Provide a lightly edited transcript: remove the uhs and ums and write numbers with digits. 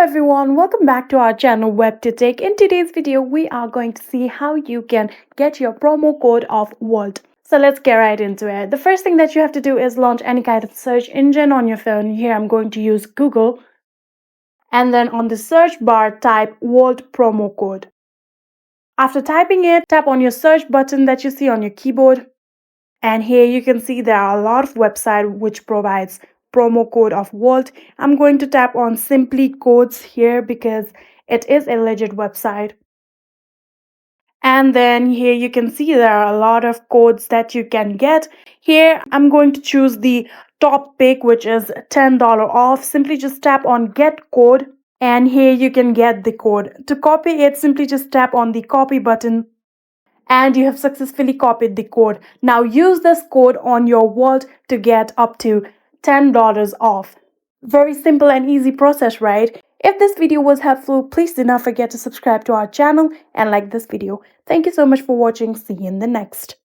everyone, welcome back to our channel WebToTech. In today's video, we are going to see how you can get your promo code of Wolt. So let's get right into it. The first thing that you have to do is launch any kind of search engine on your phone. Here I'm going to use Google. And then on the search bar, type Wolt promo code. After typing it, tap on your search button that you see on your keyboard. And here you can see there are a lot of websites which provides promo code of Wolt. I'm going to tap on Simply Codes here because it is a legit website. And then here you can see there are a lot of codes that you can get. Here I'm going to choose the top pick, which is $10 off. Simply just tap on Get Code. And here you can get the code. To copy it, simply just tap on the copy button. And you have successfully copied the code. Now use this code on your Wolt to get up to $10 off. Very simple and easy process, right? If this video was helpful, please do not forget to subscribe to our channel and like this video. Thank you so much for watching. See you in the next.